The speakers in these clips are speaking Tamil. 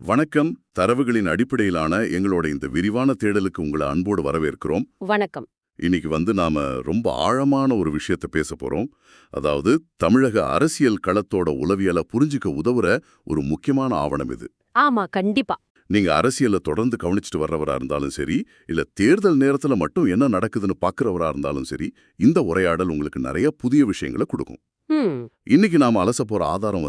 வணக்கம். தரவுகளின் அடிப்படையிலான எங்களோட இந்த விரிவான தேடலுக்கு உங்களை அன்போடு வரவேற்கிறோம். வணக்கம். இன்னைக்கு நாம ரொம்ப ஆழமான ஒரு விஷயத்த பேச போறோம். அதாவது தமிழக அரசியல் களத்தோட உளவியலை புரிஞ்சுக்க உதவுற ஒரு முக்கியமான ஆவணம் இது. ஆமா, கண்டிப்பா. நீங்க அரசியலை தொடர்ந்து கவனிச்சுட்டு வர்றவரா இருந்தாலும் சரி, இல்ல தேர்தல் நேரத்துல மட்டும் என்ன நடக்குதுன்னு பாக்குறவரா இருந்தாலும் சரி, இந்த உரையாடல் உங்களுக்கு நிறைய புதிய விஷயங்களை கொடுக்கும். இன்னைக்கு நாம அலச போற ஆதாரம்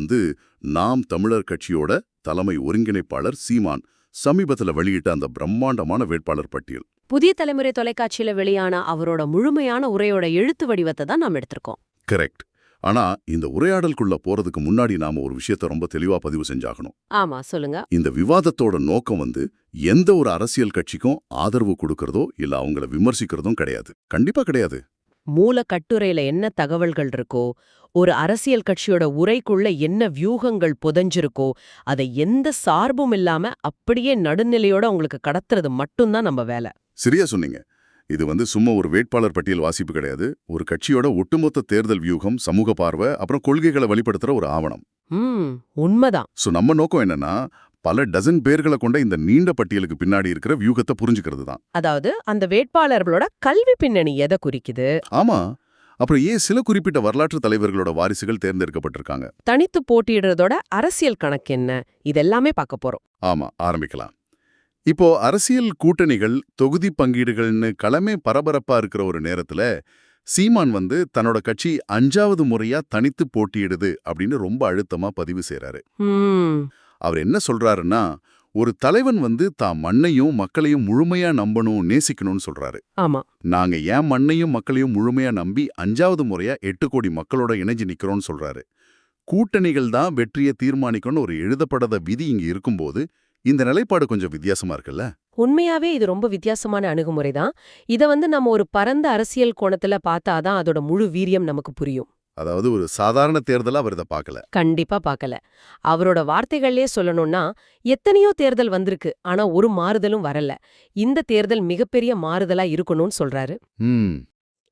நாம் தமிழர் கட்சியோட தலைமை ஒருங்கிணைப்பாளர் சீமான் சமீபத்துல வெளியிட்ட அந்த பிரம்மாண்டமான வேட்பாளர் பட்டியல். புதிய தலைமுறை தொலைக்காட்சியில வெளியான அவரோட முழுமையான உரையோட எழுத்து வடிவத்தை தான் நாம் எடுத்திருக்கோம். கரெக்ட். ஆனா இந்த உரையாடலுக்குள்ள போறதுக்கு முன்னாடி நாம ஒரு விஷயத்தை ரொம்ப தெளிவா பதிவு செஞ்சாகணும். ஆமா, சொல்லுங்க. இந்த விவாதத்தோட நோக்கம் எந்த ஒரு அரசியல் கட்சிக்கும் ஆதரவு கொடுக்கறதோ இல்ல அவங்கள விமர்சிக்கிறதும் கிடையாது. கண்டிப்பா கிடையாது. மூல கட்டுரையில என்ன தகவல்கள் இருக்கோ, ஒரு அரசியல் கட்சியோட உரைக்குள்ள என்ன வியூகங்கள் புதைஞ்சிருக்கோ, அதை எந்த சார்பும் இல்லாம அப்படியே நடுநிலையோட உங்களுக்கு கடத்துறது மட்டும்தான் நம்ம வேலை. சரியா சொன்னீங்க. இது சும்மா ஒரு வேட்பாளர் பட்டியல் வாசிப்பு கிடையாது. ஒரு கட்சியோட ஒட்டுமொத்த தேர்தல் வியூகம், சமூக பார்வை, அப்புறம் கொள்கைகளை வெளிப்படுத்துற ஒரு ஆவணம். உண்மைதான். நம்ம நோக்கம் என்னன்னா, பல டசன் பேர்களை கொண்ட இந்த நீண்ட பட்டியலுக்கு பின்னாடி இருக்கிற வியூகத்தை புரிஞ்சுக்கிறது தான். அதாவது அந்த வேட்பாளர்களோட கல்வி பின்னணி எதை குறிக்குது? ஆமா. அப்புறம் ஏன் சில குறிப்பிட்ட வரலாற்று தலைவர்களோட வாரிசுகள் தேர்ந்தெடுக்கப்பட்டிருக்காங்க? தனித்து போட்டியிடுறதோட அரசியல் கணக்கு என்ன? இதெல்லாமே பார்க்க போறோம். ஆமா, ஆரம்பிக்கலாம். இப்போ அரசியல் கூட்டணிகள், தொகுதி பங்கீடுகள்னு களமே பரபரப்பா இருக்கிற ஒரு நேரத்துல சீமான் தன்னோட கட்சி 5வது முறையா தனித்து போட்டியிடுது அப்படின்னு ரொம்ப அழுத்தமா பதிவு செய்றாரு. அவர் என்ன சொல்றாருன்னா, ஒரு தலைவன் தான் மண்ணையும் மக்களையும் முழுமையா நம்பணும், நேசிக்கணும்னு சொல்றாரு. ஆமா. நாங்க ஏன் மண்ணையும் மக்களையும் முழுமையா நம்பி 5வது முறையா 8 கோடி மக்களோட இணைஞ்சு நிக்கிறோம்னு சொல்றாரு. கூட்டணிகள் தான் வெற்றியை தீர்மானிக்கணும்னு ஒரு எழுதப்படாத விதி இங்க இருக்கும்போது இந்த நிலைப்பாடு கொஞ்சம் வித்தியாசமா இருக்குல்ல? உண்மையாவே இது ரொம்ப வித்தியாசமான அணுகுமுறை தான். இத நம்ம ஒரு பரந்த அரசியல் கோணத்துல பார்த்தாதான் அதோட முழு வீரியம் நமக்கு புரியும். அதாவது ஒரு சாதாரண தேர்தலா அவர் இதை பார்க்கல. கண்டிப்பா பார்க்கல. அவரோட வார்த்தைகள்லயே சொல்லணும்னா, எத்தனையோ தேர்தல் வந்திருக்கு, ஆனா ஒரு மாறுதலும் வரல. இந்த தேர்தல் மிகப்பெரிய மாறுதலா இருக்கணும்னு சொல்றாரு.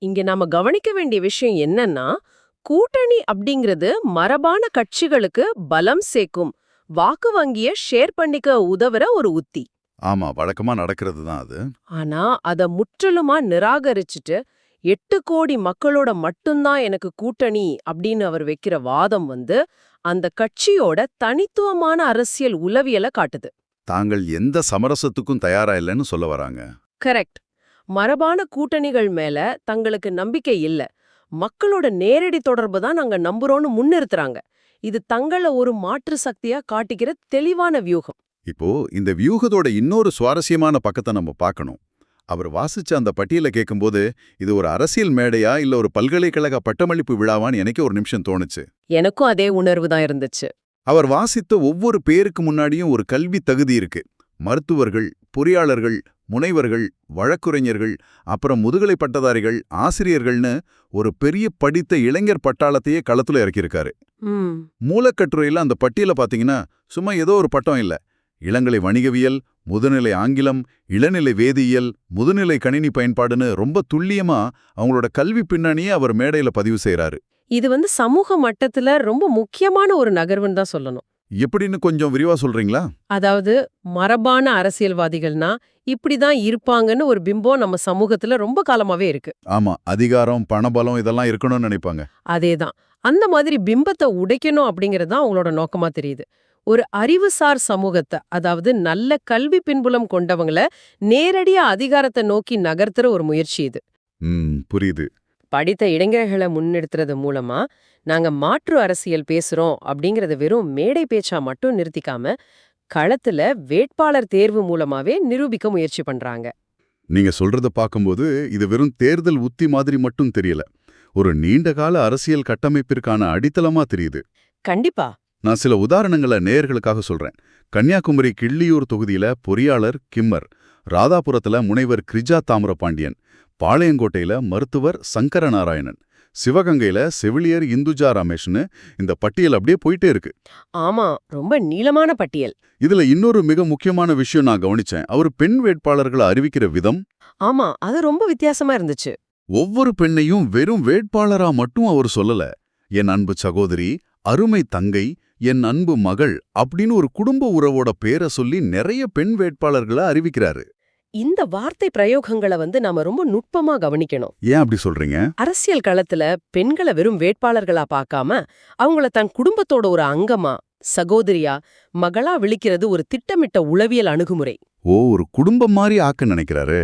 இங்க நாம கவனிக்க வேண்டிய விஷயம் என்னன்னா, கூட்டணி அப்படிங்கிறது மரபான கட்சிகளுக்கு பலம் சேர்க்கும், வாக்கு வங்கிய ஷேர் பண்ணிக்க உதவுற ஒரு உத்தி. ஆமா, வழக்கமா நடக்கிறது தான் அது. ஆனா அத முற்றிலுமா நிராகரிச்சுட்டு 8 கோடி மக்களோட மட்டும்தான் எனக்கு கூட்டணி அப்படின்னு அவர் வைக்கிற வாதம் அந்த கட்சியோட தனித்துவமான அரசியல் உளவியலை காட்டுது. தாங்கள் எந்த சமரசத்துக்கும் தயாரா இல்லைன்னு சொல்ல வராங்க. கரெக்ட். மரபான கூட்டணிகள் மேல தங்களுக்கு நம்பிக்கை இல்ல, மக்களோட நேரடி தொடர்பு தான் நாங்க நம்புறோம்னு முன்னிறுத்துறாங்க. இது தங்கள ஒரு மாற்று சக்தியா காட்டிக்கிற தெளிவான வியூகம். இப்போ இந்த வியூகத்தோட இன்னொரு சுவாரஸ்யமான பக்கத்தை நம்ம பார்க்கணும். அவர் வாசிச்ச அந்த பட்டியலை கேட்கும்போது இது ஒரு அரசியல் மேடையா இல்ல ஒரு பல்கலைக்கழக பட்டமளிப்பு விழாவான்னு எனக்கு ஒரு நிமிஷம் தோணுச்சு. எனக்கும் அதே உணர்வு தான் இருந்துச்சு. அவர் வாசித்த ஒவ்வொரு பேருக்கு முன்னாடியும் ஒரு கல்வி தகுதி இருக்கு. மருத்துவர்கள், பொறியாளர்கள், முனைவர்கள், வழக்குரைஞர்கள், அப்புறம் முதுகலை பட்டதாரிகள், ஆசிரியர்கள்னு ஒரு பெரிய படித்த இளைஞர் பட்டாளத்தையே களத்துல இறக்கியிருக்காரு. மூலக்கட்டுரையில அந்த பட்டியலை பாத்தீங்கன்னா சும்மா ஏதோ ஒரு பட்டம் இல்ல. இளங்கலை வணிகவியல், முதுநிலை ஆங்கிலம், இளநிலை வேதியியல், முதுநிலை கணினி பயன்பாடுன்னு ரொம்ப துல்லியமா அவங்களோட கல்வி பின்னணியே அவர் மேடையில பதிவு செய்றாரு. இது சமூக மட்டத்துல ரொம்ப முக்கியமான ஒரு நகர்வுன்னு தான் சொல்லணும். எப்படின்னு கொஞ்சம் விரிவா சொல்றீங்களா? அதாவது மரபான அரசியல்வாதிகள்னா இப்படிதான் இருப்பாங்கன்னு ஒரு பிம்பம் நம்ம சமூகத்துல ரொம்ப காலமாவே இருக்கு. ஆமா, அதிகாரம், பணபலம் இதெல்லாம் இருக்கணும்னு நினைப்பாங்க. அதேதான். அந்த மாதிரி பிம்பத்தை உடைக்கணும் அப்படிங்கறது தான் அவங்களோட நோக்கமா தெரியுது. ஒரு அறிவுசார் சமூகத்தை, அதாவது நல்ல கல்வி பின்புலம் கொண்டவங்கள நேரடியா அதிகாரத்தை நோக்கி நகர்த்துற ஒரு முயற்சி இது. புரியுது. படித்த இளைஞர்களை முன்னெடுத்துறது மூலமா நாங்க மாற்று அரசியல் பேசுறோம் அப்படிங்கறத வெறும் மேடை பேச்சா மட்டும் நிறுத்திக்காம களத்துல வேட்பாளர் தேர்வு மூலமாவே நிரூபிக்க முயற்சி பண்றாங்க. நீங்க சொல்றத பார்க்கும்போது இது வெறும் தேர்தல் உத்தி மாதிரி மட்டும் தெரியல, ஒரு நீண்டகால அரசியல் கட்டமைப்பிற்கான அடித்தளமா தெரியுது. கண்டிப்பா. நான் சில உதாரணங்களை நேயர்களுக்காக சொல்றேன். கன்னியாகுமரி கிள்ளியூர் தொகுதியில பொறியாளர் கிம்மர், ராதாபுரத்துல முனைவர் கிரிஜா தாமிரபாண்டியன், பாளையங்கோட்டையில மருத்துவர் சங்கரநாராயணன், சிவகங்கையில செவிலியர் இந்துஜா ரமேஷ்னு இந்த பட்டியல் அப்படியே போயிட்டே இருக்கு. ஆமா, ரொம்ப நீளமான பட்டியல். இதுல இன்னொரு மிக முக்கியமான விஷயம் நான் கவனிச்சேன். அவர் பெண் வேட்பாளர்களை அறிவிக்கிற விதம். ஆமா, அது ரொம்ப வித்தியாசமா இருந்துச்சு. ஒவ்வொரு பெண்ணையும் வெறும் வேட்பாளரா மட்டும் அவர் சொல்லல. என் அன்பு சகோதரி, அருமை தங்கை, என் அன்பு மகள் அப்படின்னு ஒரு குடும்ப உறவோட பேரை சொல்லி நிறைய பெண் வேட்பாளர்களை அறிவிக்கிறாரு. இந்த வார்த்தை பிரயோகங்களை நாம ரொம்ப நுட்பமா கவனிக்கணும். ஏன் அப்படி சொல்றீங்க? அரசியல் களத்துல பெண்களை வெறும் வேட்பாளர்களா பார்க்காம அவங்கள தன் குடும்பத்தோட ஒரு அங்கமா, சகோதரியா, மகளா விழிக்கிறது ஒரு திட்டமிட்ட உளவியல் அணுகுமுறை. ஒரு குடும்பம் மாதிரி ஆக்க நினைக்கிறாரு.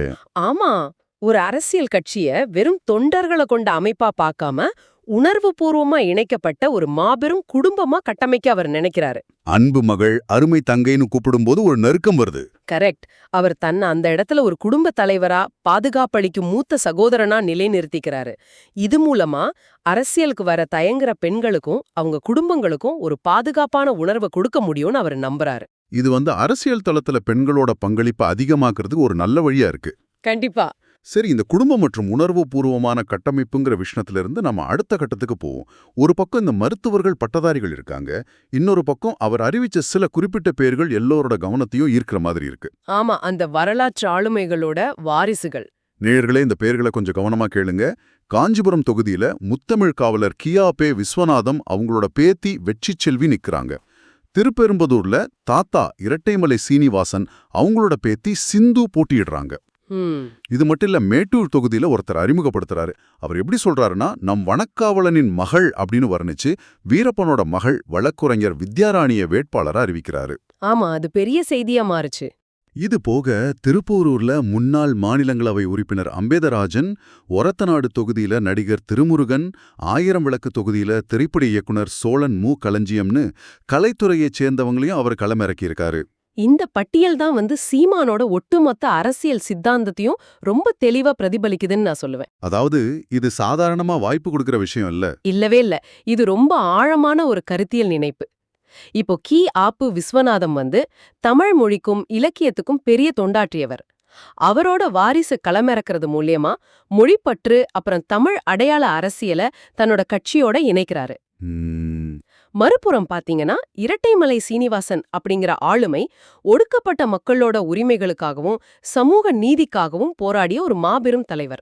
ஆமா, ஒரு அரசியல் கட்சிய வெறும் தொண்டர்களை கொண்ட அமைப்பா பார்க்காம உணர்வுபூர்வமா இணைக்கப்பட்ட ஒரு மாபெரும் குடும்பமா கட்டமைக்க அவர் நினைக்கிறாரு. அன்பு மகள், அருமை தங்கைன்னு கூப்பிடும்போது ஒரு நெருக்கம் வருது. கரெக்ட். அவர் தன்னை அந்த இடத்துல ஒரு குடும்ப தலைவரா, பாதுகாப்பளிக்கும் மூத்த சகோதரனா நிலைநிறுத்திக்கிறாரு. இது மூலமா அரசியலுக்கு வர தயங்குற பெண்களுக்கும் அவங்க குடும்பங்களுக்கும் ஒரு பாதுகாப்பான உணர்வை கொடுக்க முடியும்னு அவர் நம்புறாரு. இது அரசியல் தளத்துல பெண்களோட பங்களிப்பை அதிகமாக்குறதுக்கு ஒரு நல்ல வழியா இருக்கு. கண்டிப்பா. சரி, இந்த குடும்பம் மற்றும் உணர்வு பூர்வமான கட்டமைப்புங்கிற விஷயத்திலிருந்து நம்ம அடுத்த கட்டத்துக்கு போவோம். ஒரு பக்கம் இந்த மருத்துவர்கள், பட்டதாரிகள் இருக்காங்க. இன்னொரு பக்கம் அவர் அறிவிச்ச சில குறிப்பிட்ட பேர்கள் எல்லோரோட கவனத்தையும் ஈர்க்கிற மாதிரி இருக்கு. ஆமா, அந்த வரலாற்று ஆளுமைகளோட வாரிசுகள். நேயர்களே, இந்த பேர்களை கொஞ்சம் கவனமா கேளுங்க. காஞ்சிபுரம் தொகுதியில முத்தமிழ் காவலர் கியாபே விஸ்வநாதம் அவங்களோட பேத்தி வெற்றி செல்வி நிக்கிறாங்க. திருப்பெரும்புதூர்ல தாத்தா இரட்டைமலை சீனிவாசன் அவங்களோட பேத்தி சிந்து போட்டியிடுறாங்க. இது மட்டும் இல்ல, மேட்டூர் தொகுதியில ஒருத்தர் அறிமுகப்படுத்துறாரு. அவர் எப்படி சொல்றாருன்னா, நம் வனக்காவலனின் மகள் அப்படின்னு வர்ணிச்சு வீரப்பனோட மகள் வழக்குரைஞர் வித்யாராணிய வேட்பாளரா அறிவிக்கிறாரு. ஆமா, அது பெரிய செய்தியா மாறுச்சு. இது போக திருப்போரூர்ல முன்னாள் மாநிலங்களவை உறுப்பினர் அம்பேதராஜன், ஒரத்தநாடு தொகுதியில நடிகர் திருமுருகன், ஆயிரம் விளக்கு தொகுதியில திரைப்பட இயக்குனர் சோழன் மு. களஞ்சியம்னு கலைத்துறையைச் சேர்ந்தவங்களையும் அவர் களமிறக்கியிருக்காரு. இந்த பட்டியல் தான் சீமானோட ஒட்டுமொத்த அரசியல் சித்தாந்தத்தையும் ரொம்ப தெளிவா பிரதிபலிக்குதுன்னு நான் சொல்லுவேன். அதாவது இது சாதாரணமா வாய்ப்பு கொடுக்கிற விஷயம் இல்ல. இல்லவே இல்ல. இது ரொம்ப ஆழமான ஒரு கருத்தியல் நினைப்பு. இப்போ ஆப்பு விஸ்வநாதம் தமிழ் மொழிக்கும் இலக்கியத்துக்கும் பெரிய தொண்டாற்றியவர். அவரோட வாரிசு களமிறக்கிறது மூலியமா மொழிப்பற்று அப்புறம் தமிழ் அடையாள அரசியலை தன்னோட கட்சியோட இணைக்கிறாரு. மறுபுறம் பாத்தீங்கன்னா, இரட்டைமலை சீனிவாசன் அப்படிங்கிற ஆளுமை ஒடுக்கப்பட்ட மக்களோட உரிமைகளுக்காகவும் சமூக நீதிக்காகவும் போராடிய ஒரு மாபெரும் தலைவர்.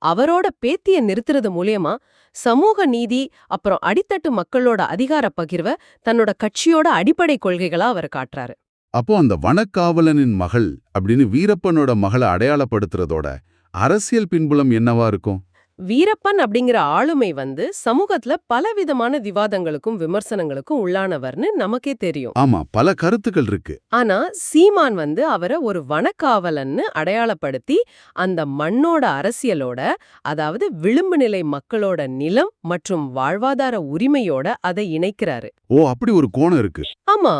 அவரோட பேத்திய நிறுத்துறது மூலியமா சமூக நீதி அப்புறம் அடித்தட்டு மக்களோட அதிகார பகிர்வை தன்னோட கட்சியோட அடிப்படை கொள்கைகளா அவர் காட்டுறாரு. அப்போ அந்த வனக்காவலனின் மகள் அப்படின்னு வீரப்பனோட மகளை அடையாளப்படுத்துறதோட அரசியல் பின்புலம் என்னவா இருக்கும்? வீரப்பன் அப்படிங்கிற ஆளுமை சமூகத்துல பலவிதமான விவாதங்களுக்கும் விமர்சனங்களுக்கும் உள்ளானவர்னு நமக்கே தெரியும். ஆமா, பல கருத்துக்கள் இருக்கு. ஆனா சீமான் அவரை ஒரு வனக்காவலன்னு அடையாளப்படுத்தி அந்த மண்ணோட அரசியலோட, அதாவது விளிம்பு நிலை மக்களோட நிலம் மற்றும் வாழ்வாதார உரிமையோட அதை இணைக்கிறாரு. அப்படி ஒரு கோணம் இருக்கு. ஆமா,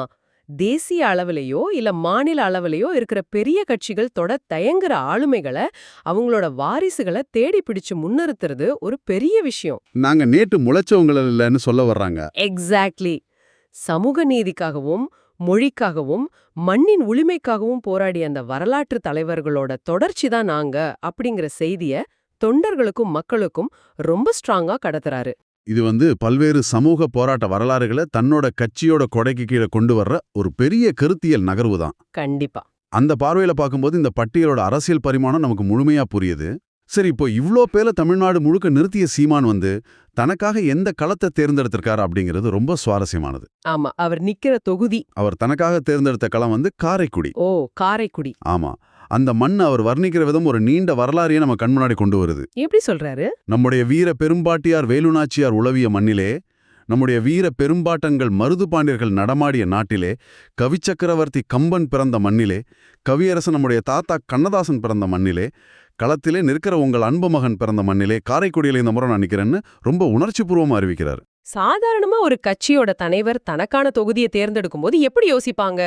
தேசிய அளவிலேயோ இல்ல மாநில அளவிலேயோ இருக்கிற பெரிய கட்சிகள் தொட தயங்குற ஆளுமைகளை, அவங்களோட வாரிசுகளை தேடி பிடிச்சு முன்னிறுத்துறது ஒரு பெரிய விஷயம். நாங்க நேற்று முளைச்சவங்கள இல்லைன்னு சொல்ல வர்றாங்க. எக்ஸாக்ட்லி. சமூக நீதிக்காகவும் மொழிக்காகவும் மண்ணின் உரிமைக்காகவும் போராடிய அந்த வரலாற்று தலைவர்களோட தொடர்ச்சி தான் நாங்க அப்படிங்கிற செய்திய தொண்டர்களுக்கும் மக்களுக்கும் ரொம்ப ஸ்ட்ராங்கா கடத்துறாரு. இது பல்வேறு சமூக போராட்ட வரலாறுகளை தன்னோட கட்சியோட கொடைக்கு கீழே கொண்டு வர்ற ஒரு பெரிய கருத்தியல் நகர்வு தான். கண்டிப்பா. அந்த பார்வையில பார்க்கும்போது இந்த பட்டியலோட அரசியல் பரிமாணம் நமக்கு முழுமையா புரியுது. சரி, இப்போ இவ்ளோ பேல தமிழ்நாடு முழுக்க நிறுத்திய சீமான் தனக்காக எந்த களத்தை தேர்ந்தெடுத்திருக்காரு அப்படிங்கிறது ரொம்ப சுவாரஸ்யமானது. ஆமா, அவர் நிக்கிற தொகுதி, அவர் தனக்காக தேர்ந்தெடுத்த களம் காரைக்குடி. காரைக்குடி. ஆமா, அந்த மண் அவர் வர்ணிக்கிற விதம் ஒரு நீண்ட வரலாறையே நம்ம கண் முன்னாடி கொண்டு வருது. எப்படி சொல்றாரு? நம்முடைய வீர பெரும்பாட்டியார் வேலுநாச்சியார் உளவிய மண்ணிலே, நம்முடைய வீர பெரும்பாட்டங்கள் மருது பாண்டியர்கள் நடமாடிய நாட்டிலே, கவிச்சக்கரவர்த்தி கம்பன் பிறந்த மண்ணிலே, கவியரசன் நம்முடைய தாத்தா கண்ணதாசன் பிறந்த மண்ணிலே, களத்திலே நிற்கிற உங்கள் அன்பு மகன் பிறந்த மண்ணிலே, காரைக்குடியில இந்த முறை நான் நிக்கிறேன்னு ரொம்ப உணர்ச்சிபூர்வமா அறிவிக்கிறார். சாதாரணமா ஒரு கட்சியோட தலைவர் தனக்கான தொகுதியை தேர்ந்தெடுக்கும் போது எப்படி யோசிப்பாங்க?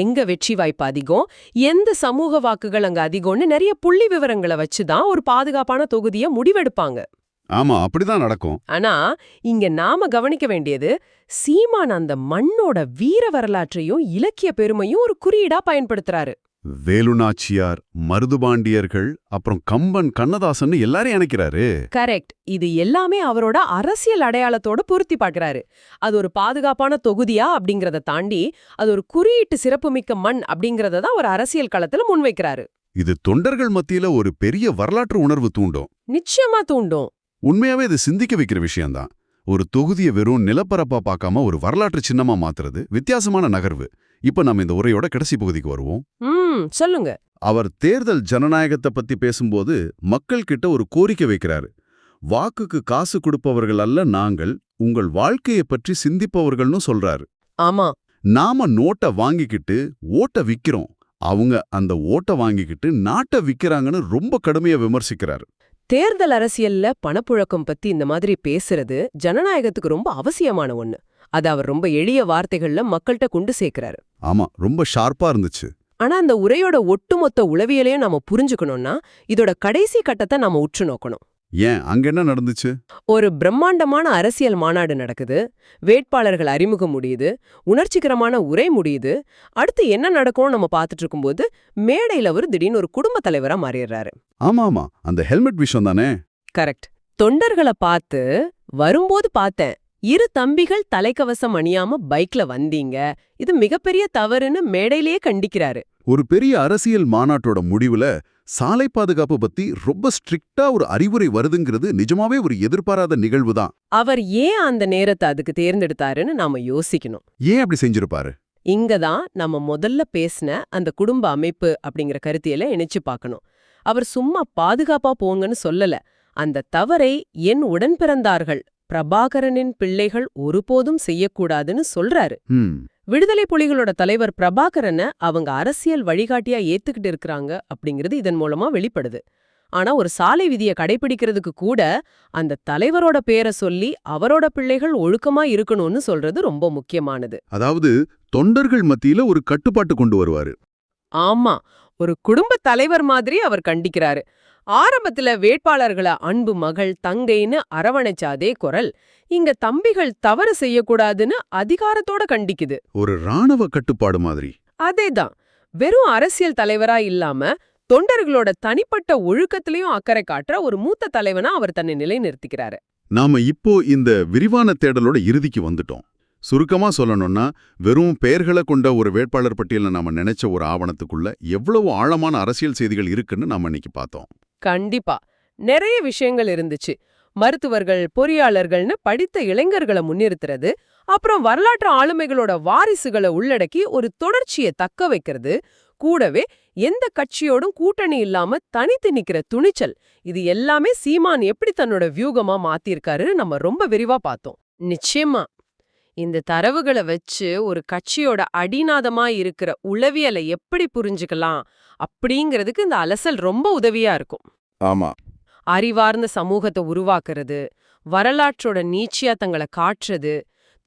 எங்க வெற்றி வாய்ப்பு அதிகம், எந்த சமூக வாக்குகள் அங்க அதிகம்னு நிறைய புள்ளி விவரங்களை வச்சுதான் ஒரு பாதுகாப்பான தொகுதியை முடிவெடுப்பாங்க. ஆமா, அப்படிதான் நடக்கும். ஆனா இங்க நாம கவனிக்க வேண்டியது, சீமான் அந்த மண்ணோட வீர வரலாற்றையும் இலக்கிய பெருமையும் ஒரு குறியீடா பயன்படுத்துறாரு. வேலுநாச்சியார், மருதுபாண்டியர்கள், அப்புறம் கம்பன், கண்ணதாசன் எல்லாரையும் இணைக்கிறாரு. கரெக்ட். இது எல்லாமே அவரோட அரசியல் அடையாளத்தோட பொருத்தி பார்க்கறாரு. அது ஒரு பாதுகாப்பான தொகுதியா அப்படிங்கறத தாண்டி அது ஒரு குறியீட்டு சிறப்புமிக்க மண் அப்படிங்கறத தான் ஒரு அரசியல் களத்துல முன்வைக்கிறாரு. இது தொண்டர்கள் மத்தியில ஒரு பெரிய வரலாற்று உணர்வு தூண்டும். நிச்சயமா தூண்டும். உண்மையாவே இது சிந்திக்க வைக்கிற விஷயம்தான். ஒரு தொகுதியை வெறும் நிலப்பரப்பா பார்க்காம ஒரு வரலாற்று சின்னமா மாத்துறது வித்தியாசமான நகர்வு. இப்ப நம்ம இந்த உரையோட கடைசி பகுதிக்கு வருவோம். சொல்லுங்க. அவர் தேர்தல் ஜனநாயகத்தை பத்தி பேசும்போது மக்கள் கிட்ட ஒரு கோரிக்கை வைக்கிறாரு. வாக்குக்கு காசு கொடுப்பவர்கள் அல்ல நாங்கள், உங்கள் வாழ்க்கையை பற்றி சிந்திப்பவர்கள்னு சொல்றாரு. ஆமா. நாம நோட்டை வாங்கிக்கிட்டு ஓட்ட விக்கிறோம், அவங்க அந்த ஓட்ட வாங்கிக்கிட்டு நாட்டை விக்கிறாங்கன்னு ரொம்ப கடுமையா விமர்சிக்கிறாரு. தேர்தல் அரசியல்ல பணப்புழக்கம் பத்தி இந்த மாதிரி பேசுறது ஜனநாயகத்துக்கு ரொம்ப அவசியமான ஒண்ணு. அது அவர் ரொம்ப எளிய வார்த்தைகள்ல மக்கள்கிட்ட கொண்டு சேர்க்கிறாரு. ஆமா, ரொம்ப ஷார்ப்பா இருந்துச்சு. ஆனா அந்த உரையோட ஒட்டுமொத்த உளவியலையும் நாம புரிஞ்சுக்கணும்னா இதோட கடைசி கட்டத்தை நாம உற்று நோக்கணும். ஏன், அங்க என்ன நடந்துச்சு? ஒரு பிரம்மாண்டமான அரசியல் மாநாடு நடக்குது, வேட்பாளர்கள் அறிமுகம் முடியுது, உணர்ச்சிகரமான உரை முடியுது. அடுத்து என்ன நடக்கும்னு நம்ம பார்த்துட்டு இருக்கும்போது மேடையில அவர் திடீர்னு ஒரு குடும்ப தலைவரா மாறிடுறாரு. ஆமா, அந்த ஹெல்மெட் விஷயம் தானே. கரெக்ட். தொண்டர்களை பார்த்து, வரும்போது பார்த்தேன், 2 தம்பிகள் தலைக்கவசம் அணியாம பைக்ல வந்தீங்க, இது மிகப்பெரிய தவறுன்னு மேடையிலேயே கண்டிக்கிறாரு. ஒரு பெரிய அரசியல் மாநாட்டோட முடிவுல சாலை பாதுகாப்பு பத்தி ரொம்ப ஸ்ட்ரிக்டா ஒரு அறிவுரை வருதுங்கிறது நிஜமாவே ஒரு எதிர்பாராத நிகழ்வு தான். அவர் ஏன் அந்த நேரத்தை அதுக்கு தேர்ந்தெடுத்தாருன்னு நாம யோசிக்கணும். ஏன் அப்படி செஞ்சிருப்பாரு? இங்கதான் நம்ம முதல்ல பேசின அந்த குடும்ப அமைப்பு அப்படிங்கிற கருத்தியல இணைச்சு பார்க்கணும். அவர் சும்மா பாதுகாப்பா போங்கன்னு சொல்லல. அந்த தவறை என் உடன்பிறந்தார்கள் பிரபாகரனின் பிள்ளைகள் ஒருபோதும் செய்யக்கூடாதுன்னு சொல்றாரு. விடுதலை புலிகளோட தலைவர் பிரபாகரனை அவங்க அரசியல் வழிகாட்டியா ஏத்துக்கிட்டு இருக்கிறாங்க அப்படிங்கிறது இதன் மூலமா வெளிப்படுது. ஆனா ஒரு சாலை விதியை கடைபிடிக்கிறதுக்கு கூட அந்த தலைவரோட பேரை சொல்லி அவரோட பிள்ளைகள் ஒழுக்கமா இருக்கணும்னு சொல்றது ரொம்ப முக்கியமானது. அதாவது தொண்டர்கள் மத்தியில ஒரு கட்டுப்பாட்டு கொண்டு வருவாரு. ஆமா, ஒரு குடும்ப தலைவர் மாதிரி அவர் கண்டிக்கிறாரு. ஆரம்பத்துல வேட்பாளர்களை அன்பு மகள் தங்கைன்னு அரவணைச்ச அதே குரல் இங்க தம்பிகள் தவறு செய்யக்கூடாதுன்னு அதிகாரத்தோட கண்டிக்குது. ஒரு ராணுவ கட்டுப்பாடு மாதிரி. அதேதான். வெறும் அரசியல் தலைவரா இல்லாம தொண்டர்களோட தனிப்பட்ட ஒழுக்கத்திலையும் அக்கறை காட்டுற ஒரு மூத்த தலைவனா அவர் தன்னை நிலைநிறுத்திக்கிறாரு. நாம இப்போ இந்த விரிவான தேடலோட இறுதிக்கு வந்துட்டோம். சுருக்கமா சொல்லணும்னா, வெறும் பெயர்களை கொண்ட ஒரு வேட்பாளர் பட்டியல நாம நினைச்ச ஒரு ஆவணத்துக்குள்ள எவ்வளவு ஆழமான அரசியல் செய்திகள் இருக்குன்னு நாம இன்னைக்கு பார்த்தோம். கண்டிப்பா நிறைய விஷயங்கள் இருந்துச்சு. மருத்துவர்கள், பொறியாளர்கள்னு படித்த இளைஞர்களை முன்னிறுத்துறது, அப்புறம் வரலாற்று ஆளுமைகளோட வாரிசுகளை உள்ளடக்கி ஒரு தொடர்ச்சியை தக்க வைக்கிறது, கூடவே எந்த கட்சியோடும் கூட்டணி இல்லாம தனித்து நிக்கிற துணிச்சல், இது எல்லாமே சீமான் எப்படி தன்னோட வியூகமா மாத்திருக்காருன்னு நம்ம ரொம்ப விரிவா பார்த்தோம். நிச்சயமா இந்த தரவுகளை வச்சு ஒரு கட்சியோட அடிநாதமா இருக்கிற உளவியலை எப்படி புரிஞ்சுக்கலாம் அப்படிங்கிறதுக்கு இந்த அலசல் ரொம்ப உதவியா இருக்கும். ஆமா, அறிவார்ந்த சமூகத்தை உருவாக்குறது, வரலாற்றோட நீட்சியா தங்களை காட்டுறது,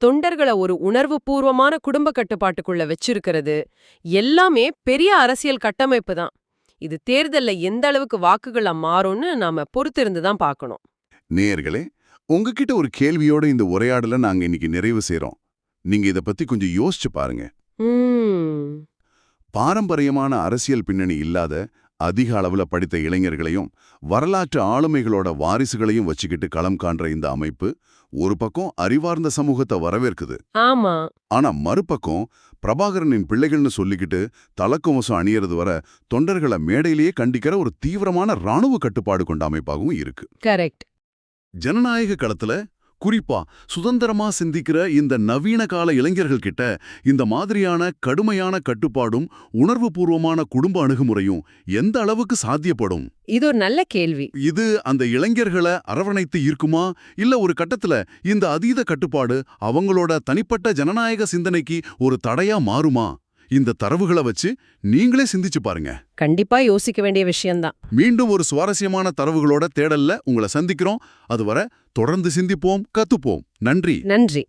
தொண்டர்களை ஒரு உணர்வுபூர்வமான குடும்ப கட்டுப்பாட்டுக்குள்ள வச்சிருக்கிறது, எல்லாமே பெரிய அரசியல் கட்டமைப்பு தான். இது தேர்தல்ல எந்த அளவுக்கு வாக்குகளா மாறும்னு நாம பொறுத்திருந்து தான் பார்க்கணும். நேயர்களே, உங்ககிட்ட ஒரு கேள்வியோட இந்த உரையாடலை நாங்க இன்னைக்கு நிறைவு செய்றோம். நீங்க இத பத்தி கொஞ்சம் யோசிச்சு பாருங்க. பாரம்பரியமான அரசியல் பின்னணி இல்லாத, அதிக அளவுல படித்த இளைஞர்களையும் வரலாற்று ஆளுமைகளோட வாரிசுகளையும் வச்சுக்கிட்டு களம் காண்ற இந்த அமைப்பு ஒரு பக்கம் அறிவார்ந்த சமூகத்தை வரவேற்குது. ஆமா. ஆனா மறுபக்கம் பிரபாகரனின் பிள்ளைகள்னு சொல்லிக்கிட்டு தலக்கவசம் அணியறது வர தொண்டர்களை மேடையிலேயே கண்டிக்கிற ஒரு தீவிரமான ராணுவ கட்டுப்பாடு கொண்ட அமைப்பாகவும் இருக்கு. கரெக்ட். ஜனநாயக களத்துல, குறிப்பா சுதந்திரமா சிந்திக்கிற இந்த நவீன கால இளைஞர்கள் கிட்ட இந்த மாதிரியான கடுமையான கட்டுப்பாடும் உணர்வுபூர்வமான குடும்ப அணுகுமுறையும் எந்த அளவுக்கு சாத்தியப்படும்? இது ஒரு நல்ல கேள்வி. இது அந்த இளைஞர்களை அரவணைத்து ஈர்க்குமா, இல்ல ஒரு கட்டத்துல இந்த அதீத கட்டுப்பாடு அவங்களோட தனிப்பட்ட ஜனநாயக சிந்தனைக்கு ஒரு தடையா மாறுமா? இந்த தரவுகளை வச்சு நீங்களே சிந்திச்சு பாருங்க. கண்டிப்பா யோசிக்க வேண்டிய விஷயம்தான். மீண்டும் ஒரு சுவாரஸ்யமான தரவுகளோட தேடல்ல உங்களை சந்திக்கிறோம். அதுவரை தொடர்ந்து சிந்திப்போம், கத்துப்போம். நன்றி. நன்றி.